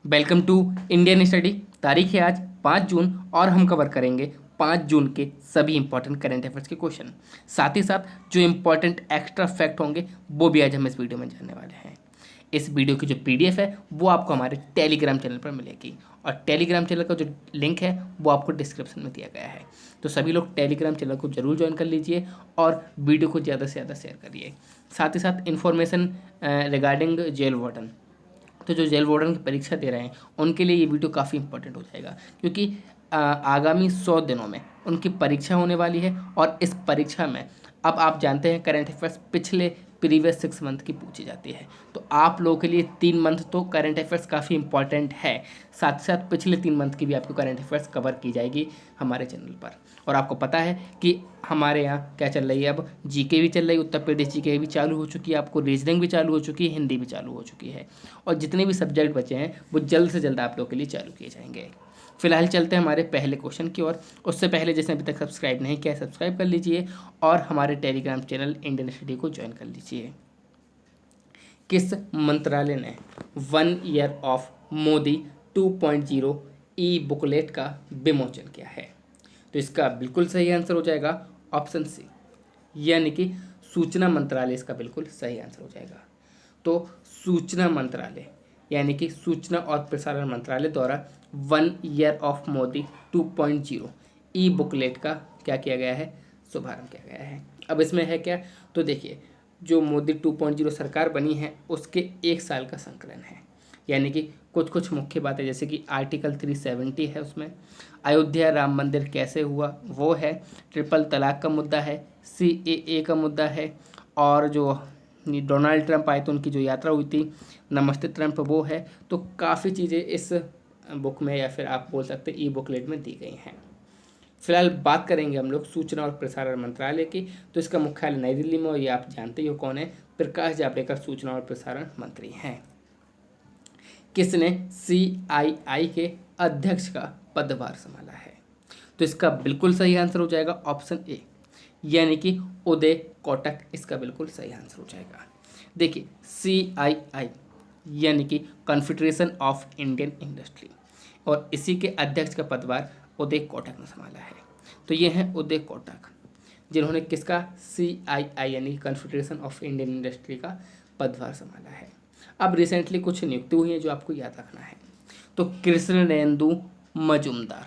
Welcome to Indian study. तारीख है आज 5 जून और हम कवर करेंगे 5 जून के सभी इंपॉर्टेंट करंट अफेयर्स के क्वेश्चन। साथ ही साथ जो इंपॉर्टेंट एक्स्ट्रा फैक्ट होंगे वो भी आज हम इस वीडियो में जानने वाले हैं। इस वीडियो की जो पीडीएफ है वो आपको हमारे टेलीग्राम चैनल पर मिलेगी और टेलीग्राम चैनल का जो लिंक है वो आपको डिस्क्रिप्शन में दिया गया है। तो सभी लोग टेलीग्राम चैनल को जरूर ज्वाइन कर लीजिए और वीडियो को ज़्यादा से ज़्यादा शेयर करिए। साथ ही साथ इन्फॉर्मेशन रिगार्डिंग जेल वार्डन, तो जो जेल वार्डन की परीक्षा दे रहे हैं उनके लिए ये वीडियो काफ़ी इंपॉर्टेंट हो जाएगा, क्योंकि आगामी 100 दिनों में उनकी परीक्षा होने वाली है। और इस परीक्षा में अब आप जानते हैं करंट अफेयर्स पिछले प्रीवियस 6 मंथ की पूछी जाती है, तो आप लोगों के लिए 3 मंथ तो करंट अफेयर्स काफ़ी इंपॉर्टेंट है। साथ साथ पिछले 3 मंथ की भी आपको करंट अफेयर्स कवर की जाएगी हमारे चैनल पर। और आपको पता है कि हमारे यहाँ क्या चल रही है, अब जीके भी चल रही है, उत्तर प्रदेश जीके भी चालू हो चुकी है, आपको रीजनिंग भी चालू हो चुकी है, हिंदी भी चालू हो चुकी है और जितने भी सब्जेक्ट बचे हैं वो जल्द से जल्द आप लोगों के लिए चालू किए जाएंगे। फिलहाल चलते हैं हमारे पहले क्वेश्चन की ओर। उससे पहले जिसने अभी तक सब्सक्राइब नहीं किया सब्सक्राइब कर लीजिए और हमारे टेलीग्राम चैनल इंडियन स्टडी को ज्वाइन कर लीजिए। किस मंत्रालय ने 1 year of Modi 2.0 E booklet का विमोचन किया है? तो इसका बिल्कुल सही आंसर हो जाएगा ऑप्शन सी, यानी कि सूचना मंत्रालय इसका बिल्कुल सही आंसर हो जाएगा। तो सूचना मंत्रालय यानी कि सूचना और प्रसारण मंत्रालय द्वारा 1 year of Modi 2.0 E booklet का क्या किया गया है, शुभारंभ किया गया है। अब इसमें है क्या, तो देखिए जो मोदी 2.0 सरकार बनी है उसके 1 साल का संकलन है, यानी कि कुछ कुछ मुख्य बातें जैसे कि आर्टिकल 370 है, उसमें अयोध्या राम मंदिर कैसे हुआ वो है, ट्रिपल तलाक का मुद्दा है, CAA का मुद्दा है, और जो डोनाल्ड ट्रंप आए तो उनकी जो यात्रा हुई थी नमस्ते ट्रंप वो है। तो काफ़ी चीज़ें इस बुक में या फिर आप बोल सकते ई बुकलेट में दी गई हैं। फिलहाल बात करेंगे हम लोग सूचना और प्रसारण मंत्रालय की, तो इसका मुख्यालय नई दिल्ली में और ये आप जानते ही हो कौन है, प्रकाश जावड़ेकर सूचना और प्रसारण मंत्री हैं। किसने CII के अध्यक्ष का पदभार संभाला है? तो इसका बिल्कुल सही आंसर हो जाएगा ऑप्शन ए, यानी कि उदय कोटक इसका बिल्कुल सही आंसर हो जाएगा। देखिए CII यानी कि कॉन्फेडरेशन ऑफ इंडियन इंडस्ट्री, और इसी के अध्यक्ष का पदभार उदय कोटक ने संभाला है। तो ये हैं उदय कोटक, जिन्होंने किसका CII यानी कॉन्फेडरेशन ऑफ इंडियन इंडस्ट्री का पदभार संभाला है। अब रिसेंटली कुछ नियुक्ति हुई हैं जो आपको याद रखना है। तो कृष्णेंदु मजूमदार,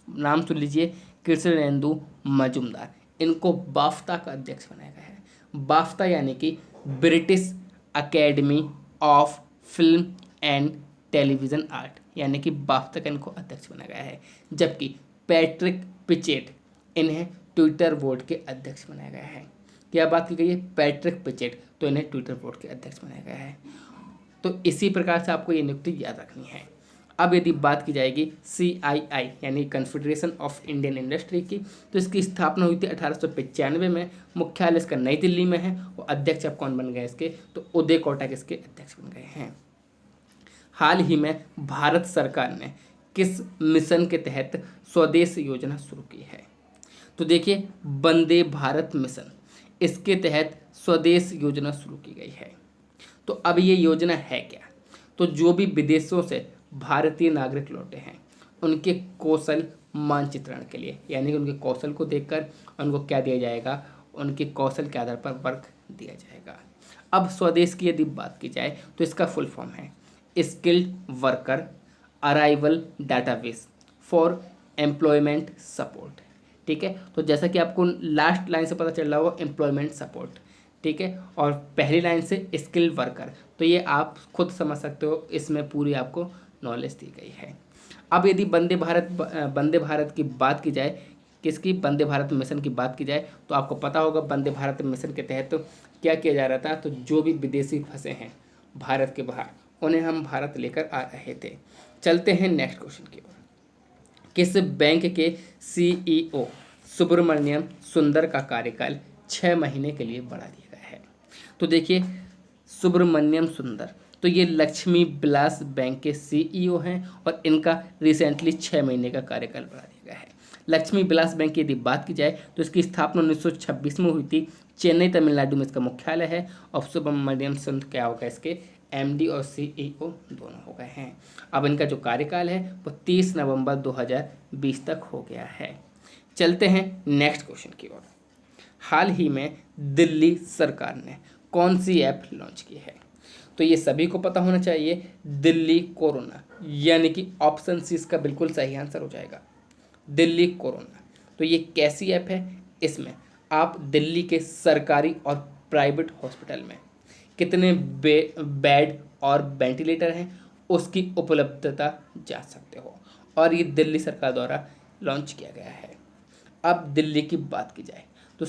नाम सुन लीजिए, कृष्णेंदु मजूमदार, इनको बाफ्ता का अध्यक्ष बनाया गया है। बाफ्ता यानी कि British academy of film and television art, यानी कि बाफ्ता का इनको अध्यक्ष बनाया गया है। जबकि पैट्रिक पिचेट इन्हें ट्विटर बोर्ड के अध्यक्ष बनाया गया है। क्या बात की गई है, पैट्रिक पिचेट, तो इन्हें ट्विटर बोर्ड के अध्यक्ष बनाया गया है। तो इसी प्रकार से आपको ये नियुक्ति याद रखनी है। अब यदि बात की जाएगी CII यानी कॉन्फेडरेशन ऑफ इंडियन इंडस्ट्री की, तो इसकी स्थापना हुई थी 1895 में, मुख्यालय इसका नई दिल्ली में है। और अध्यक्ष अब कौन बन गए इसके, तो उदय कोटक इसके अध्यक्ष बन गए हैं। हाल ही में भारत सरकार ने किस मिशन के तहत स्वदेश योजना शुरू की है? तो देखिए वंदे भारत मिशन, इसके तहत स्वदेश योजना शुरू की गई है। तो अब ये योजना है क्या, तो जो भी विदेशों से भारतीय नागरिक लौटे हैं उनके कौशल मानचित्रण के लिए, यानी कि उनके कौशल को देखकर उनको क्या दिया जाएगा, उनके कौशल के आधार पर वर्क दिया जाएगा। अब स्वदेश की यदि बात की जाए तो इसका फुल फॉर्म है skilled worker arrival database for employment support. ठीक है, तो जैसा कि आपको लास्ट लाइन से पता चल रहा होगा एम्प्लॉयमेंट सपोर्ट, ठीक है, और पहली लाइन से स्किल्ड वर्कर, तो ये आप खुद समझ सकते हो, इसमें पूरी आपको नॉलेज दी गई है। अब यदि वंदे भारत की बात की जाए, किसकी, वंदे भारत मिशन की बात की जाए, तो आपको पता होगा वंदे भारत मिशन के तहत तो क्या किया जा रहा था, तो जो भी विदेशी फंसे हैं भारत के बाहर उन्हें हम भारत लेकर आ रहे थे। चलते हैं नेक्स्ट क्वेश्चन की ओर। किस बैंक के CEO सुब्रमण्यम सुंदर का कार्यकाल 6 महीने के लिए बढ़ा दिया गया है? तो देखिए सुब्रमण्यम सुंदर, तो ये लक्ष्मी विलास बैंक के CEO हैं और इनका रिसेंटली 6 महीने का कार्यकाल बढ़ा दिया गया है। लक्ष्मी विलास बैंक की यदि बात की जाए तो इसकी स्थापना 1926 में हुई थी, चेन्नई तमिलनाडु में इसका मुख्यालय है। और सुब्रमण्यम सुंदर क्या होगा इसके एमडी और सीईओ दोनों हो गए हैं। अब इनका जो कार्यकाल है वो 30 नवंबर 2020 तक हो गया है। चलते हैं नेक्स्ट क्वेश्चन की ओर। हाल ही में दिल्ली सरकार ने कौन सी ऐप लॉन्च की है? तो ये सभी को पता होना चाहिए, दिल्ली कोरोना, यानी कि ऑप्शन सी इसका बिल्कुल सही आंसर हो जाएगा, दिल्ली कोरोना। तो ये कैसी ऐप है? इसमें आप दिल्ली के सरकारी और प्राइवेट हॉस्पिटल में कितने बेड और वेंटिलेटर हैं उसकी उपलब्धता जान सकते हो, और ये दिल्ली सरकार द्वारा लॉन्च किया गया है। अब दिल्ली की बात की जाए तो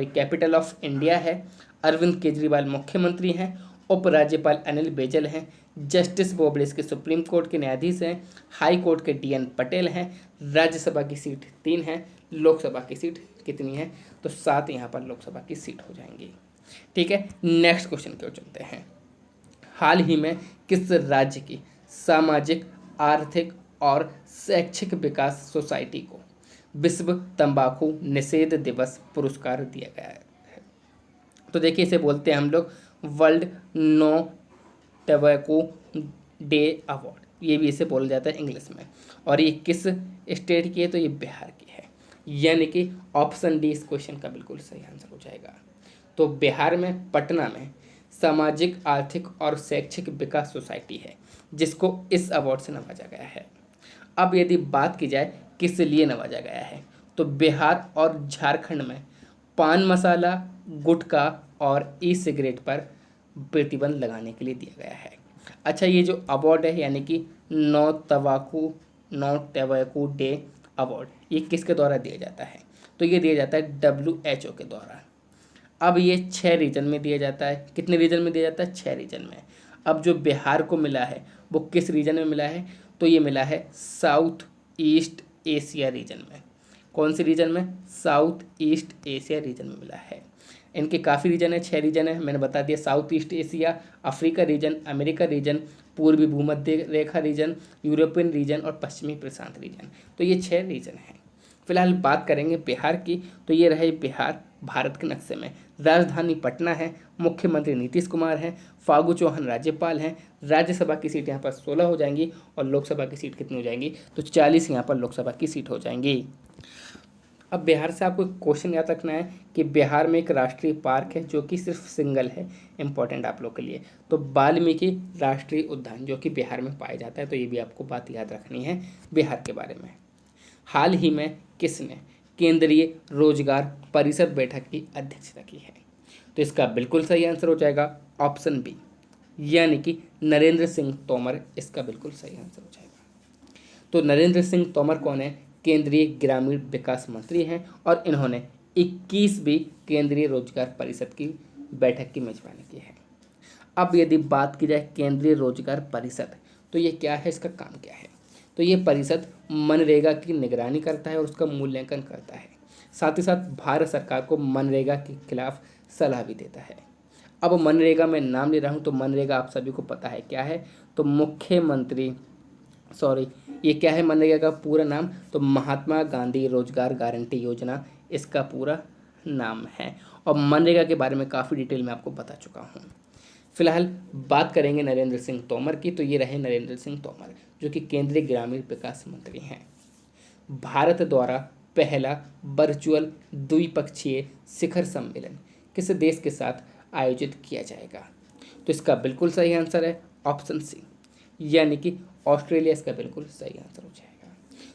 कैपिटल ऑफ इंडिया है, अरविंद केजरीवाल मुख्यमंत्री हैं, उपराज्यपाल अनिल बैजल हैं, जस्टिस बोबड़े इसके सुप्रीम कोर्ट के न्यायाधीश हैं, हाई कोर्ट के डीएन पटेल हैं, राज्यसभा की सीट 3 है, लोकसभा की सीट कितनी है? तो 7 यहाँ पर लोकसभा की सीट हो जाएंगी। ठीक है, नेक्स्ट क्वेश्चन की ओर चलते हैं। हाल ही में किस राज्य की सामाजिक, आर्थिक और शैक्षिक विकास सोसाइटी को विश्व तंबाकू निषेध दिवस पुरस्कार दिया गया है? तो देखिए, इसे बोलते हैं हम लोग world no tobacco day award, ये भी इसे बोला जाता है इंग्लिश में। और ये किस स्टेट की है? तो ये बिहार की है, यानी कि ऑप्शन डी इस क्वेश्चन का बिल्कुल सही आंसर हो जाएगा। तो बिहार में पटना में सामाजिक, आर्थिक और शैक्षिक विकास सोसाइटी है जिसको इस अवार्ड से नवाजा गया है। अब यदि बात की जाए किस लिए नवाजा गया है, तो बिहार और झारखंड में पान मसाला, गुटखा और ई सिगरेट पर प्रतिबंध लगाने के लिए दिया गया है। अच्छा, ये जो अवार्ड है यानी कि नो टबैको डे अवार्ड, ये किसके द्वारा दिया जाता है? तो ये दिया जाता है WHO के द्वारा। अब ये 6 रीजन में दिया जाता है। कितने रीजन में दिया जाता है? 6 रीजन में। अब जो बिहार को मिला है वो किस रीजन में मिला है? तो ये मिला है साउथ ईस्ट एशिया रीजन में। कौन सी रीजन में? साउथ ईस्ट एशिया रीजन में मिला है। इनके काफ़ी रीजन है, 6 रीजन है, मैंने बता दिया। South east Asia, Africa region, America region, पूर्वी भूमध्य रेखा रीजन, यूरोपियन रीजन और पश्चिमी प्रशांत रीजन। तो ये 6 रीजन हैं। फिलहाल बात करेंगे बिहार की, तो ये रहे बिहार भारत के नक्शे में। राजधानी पटना है, मुख्यमंत्री नीतीश कुमार हैं, फागू चौहान राज्यपाल हैं, राज्यसभा की सीट यहाँ पर 16 हो जाएंगी और लोकसभा की सीट कितनी हो जाएंगी? तो 40 यहाँ पर लोकसभा की सीट हो जाएंगी। अब बिहार से आपको क्वेश्चन याद रखना है कि बिहार में एक राष्ट्रीय पार्क है जो कि सिर्फ सिंगल है, इंपॉर्टेंट आप लोग के लिए, तो वाल्मीकि राष्ट्रीय उद्यान, जो कि बिहार में पाया जाता है। तो ये भी आपको बात याद रखनी है बिहार के बारे में। हाल ही में किसने केंद्रीय रोजगार परिषद बैठक की अध्यक्षता की है? तो इसका बिल्कुल सही आंसर हो जाएगा ऑप्शन बी, यानी कि नरेंद्र सिंह तोमर इसका बिल्कुल सही आंसर हो जाएगा। तो नरेंद्र सिंह तोमर कौन है? केंद्रीय ग्रामीण विकास मंत्री हैं और इन्होंने 21वीं केंद्रीय रोजगार परिषद की बैठक की मेजबानी की है। अब यदि बात की जाए केंद्रीय रोजगार परिषद, तो ये क्या है, इसका काम क्या है? तो ये परिषद मनरेगा की निगरानी करता है और उसका मूल्यांकन करता है, साथ ही साथ भारत सरकार को मनरेगा के खिलाफ सलाह भी देता है। अब मनरेगा में नाम ले रहा हूँ, तो मनरेगा आप सभी को पता है क्या है, तो ये क्या है मनरेगा का पूरा नाम? तो महात्मा गांधी रोजगार गारंटी योजना इसका पूरा नाम है। और मनरेगा के बारे में काफ़ी डिटेल में आपको बता चुका हूँ। फिलहाल बात करेंगे नरेंद्र सिंह तोमर की, तो ये रहे नरेंद्र सिंह तोमर जो कि केंद्रीय ग्रामीण विकास मंत्री हैं। भारत द्वारा पहला वर्चुअल द्विपक्षीय शिखर सम्मेलन किस देश के साथ आयोजित किया जाएगा? तो इसका बिल्कुल सही आंसर है ऑप्शन सी, यानी कि ऑस्ट्रेलिया इसका बिल्कुल सही आंसर हो जाएगा।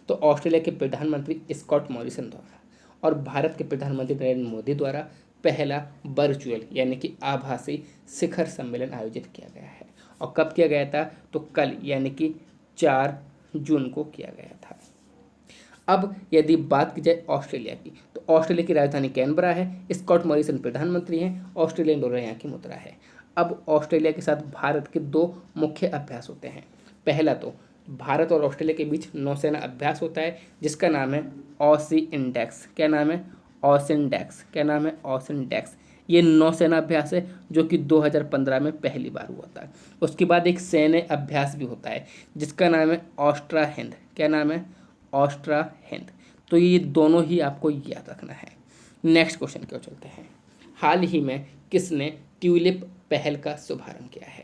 तो ऑस्ट्रेलिया के प्रधानमंत्री स्कॉट मॉरिसन द्वारा और भारत के प्रधानमंत्री नरेंद्र मोदी द्वारा पहला वर्चुअल यानी कि आभासी शिखर सम्मेलन आयोजित किया गया है। और कब किया गया था? तो कल यानी कि 4 जून को किया गया था। अब यदि बात की जाए ऑस्ट्रेलिया की, तो ऑस्ट्रेलिया की राजधानी कैनबरा है, स्कॉट मॉरिसन प्रधानमंत्री हैं, ऑस्ट्रेलियन डॉलर यहाँ की मुद्रा है। अब ऑस्ट्रेलिया के साथ भारत के 2 मुख्य अभ्यास होते हैं। पहला तो भारत और ऑस्ट्रेलिया के बीच नौसेना अभ्यास होता है जिसका नाम है ऑसी इंडेक्स। क्या नाम है? ऑसिनडेक्स। क्या नाम है? ऑसिनडेक्स। ये नौसेना अभ्यास है जो कि 2015 में पहली बार हुआ था। उसके बाद एक सैन्य अभ्यास भी होता है जिसका नाम है ऑस्ट्रा हिंद। क्या नाम है? ऑस्ट्रा हिंद। तो ये दोनों ही आपको याद रखना है। नेक्स्ट क्वेश्चन की ओर चलते हैं। हाल ही में किसने ट्यूलिप पहल का शुभारंभ किया है?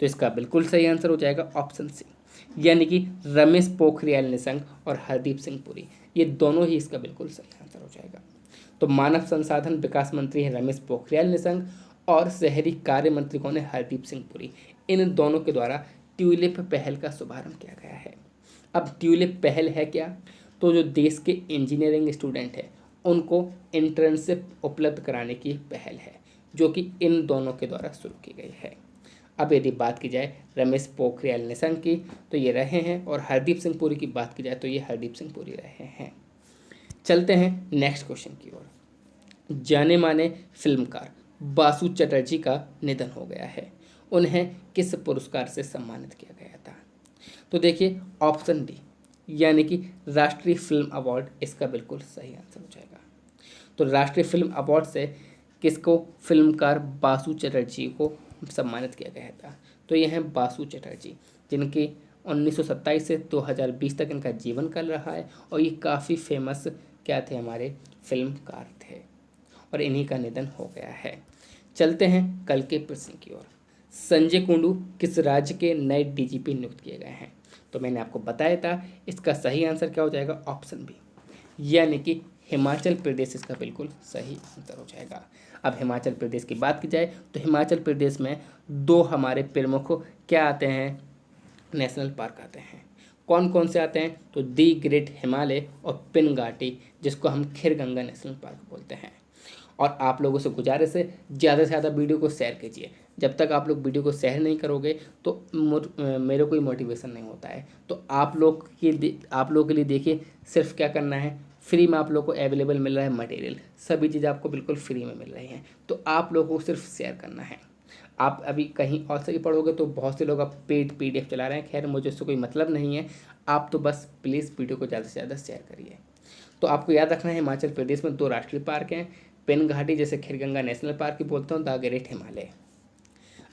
तो इसका बिल्कुल सही आंसर हो जाएगा ऑप्शन सी, यानी कि रमेश पोखरियाल निशंक और हरदीप सिंह पुरी, ये दोनों ही इसका बिल्कुल सही आंसर हो जाएगा। तो मानव संसाधन विकास मंत्री है रमेश पोखरियाल निशंक और शहरी कार्य मंत्री कौन है, हरदीप सिंह पुरी। इन दोनों के द्वारा ट्यूलिप पहल का शुभारंभ किया गया है। अब ट्यूलिप पहल है क्या, तो जो देश के इंजीनियरिंग स्टूडेंट हैं उनको इंटर्नशिप उपलब्ध कराने की पहल है, जो कि इन दोनों के द्वारा शुरू की गई है। अब यदि बात की जाए रमेश पोखरियाल निशंक की, तो ये रहे हैं, और हरदीप सिंह पुरी की बात की जाए तो ये हरदीप सिंह पुरी रहे हैं। चलते हैं नेक्स्ट क्वेश्चन की ओर। जाने माने फिल्मकार बासु चटर्जी का निधन हो गया है, उन्हें किस पुरस्कार से सम्मानित किया गया था। तो देखिए ऑप्शन डी, यानी कि राष्ट्रीय फिल्म अवार्ड इसका बिल्कुल सही आंसर हो जाएगा। तो राष्ट्रीय फिल्म अवार्ड से किसको, फिल्मकार बासु चटर्जी को सम्मानित किया गया था। तो ये हैं बासु चटर्जी, जिनकी 1927 से 2020 तक इनका जीवन काल रहा है, और ये काफ़ी फेमस क्या थे, हमारे फिल्मकार थे, और इन्हीं का निधन हो गया है। चलते हैं कल के प्रश्न की ओर। संजय कुंडू किस राज्य के नए डीजीपी नियुक्त किए गए हैं। तो मैंने आपको बताया था, इसका सही आंसर क्या हो जाएगा, ऑप्शन बी, यानी कि हिमाचल प्रदेश इसका बिल्कुल सही आंसर हो जाएगा। अब हिमाचल प्रदेश की बात की जाए तो हिमाचल प्रदेश में दो हमारे प्रमुख क्या आते हैं, नेशनल पार्क आते हैं। कौन कौन से आते हैं, तो दी ग्रेट हिमालय और पिनघाटी, जिसको हम खीरगंगा नेशनल पार्क बोलते हैं। और आप लोगों से गुजारिश है, ज़्यादा से ज़्यादा वीडियो को शेयर कीजिए। जब तक आप लोग वीडियो को शेयर नहीं करोगे तो मेरे कोई मोटिवेशन नहीं होता है। तो आप लोग के लिए देखिए, सिर्फ क्या करना है, फ्री में आप लोग को अवेलेबल मिल रहा है मटेरियल, सभी चीज़ें आपको बिल्कुल फ्री में मिल रही हैं। तो आप लोगों को सिर्फ शेयर करना है। आप अभी कहीं और से भी पढ़ोगे तो बहुत से लोग अब पेड PDF चला रहे हैं, खैर मुझे उससे कोई मतलब नहीं है। आप तो बस प्लीज़ वीडियो को ज़्यादा से ज़्यादा शेयर करिए। तो आपको याद रखना है, हिमाचल प्रदेश में 2 राष्ट्रीय पार्क हैं, पेन घाटी जैसे खीरगंगा नेशनल पार्क की बोलता हूँ, द ग्रेट हिमालय।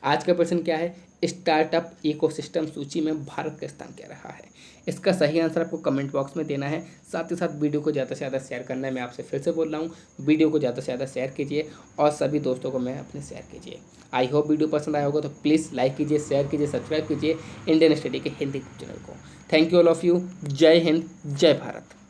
आज का प्रश्न क्या है, स्टार्टअप इकोसिस्टम सूची में भारत का स्थान क्या रहा है। इसका सही आंसर आपको कमेंट बॉक्स में देना है। साथ ही साथ वीडियो को ज़्यादा से ज़्यादा शेयर करना है। मैं आपसे फिर से बोल रहा हूँ, वीडियो को ज़्यादा से ज़्यादा शेयर कीजिए और सभी दोस्तों को मैं अपने शेयर कीजिए। आई होप वीडियो पसंद आया होगा, तो प्लीज़ लाइक कीजिए, शेयर कीजिए, सब्सक्राइब कीजिए इंडियन स्टडी के हिंदी चैनल को। Thank you all of you. जय हिंद, जय भारत।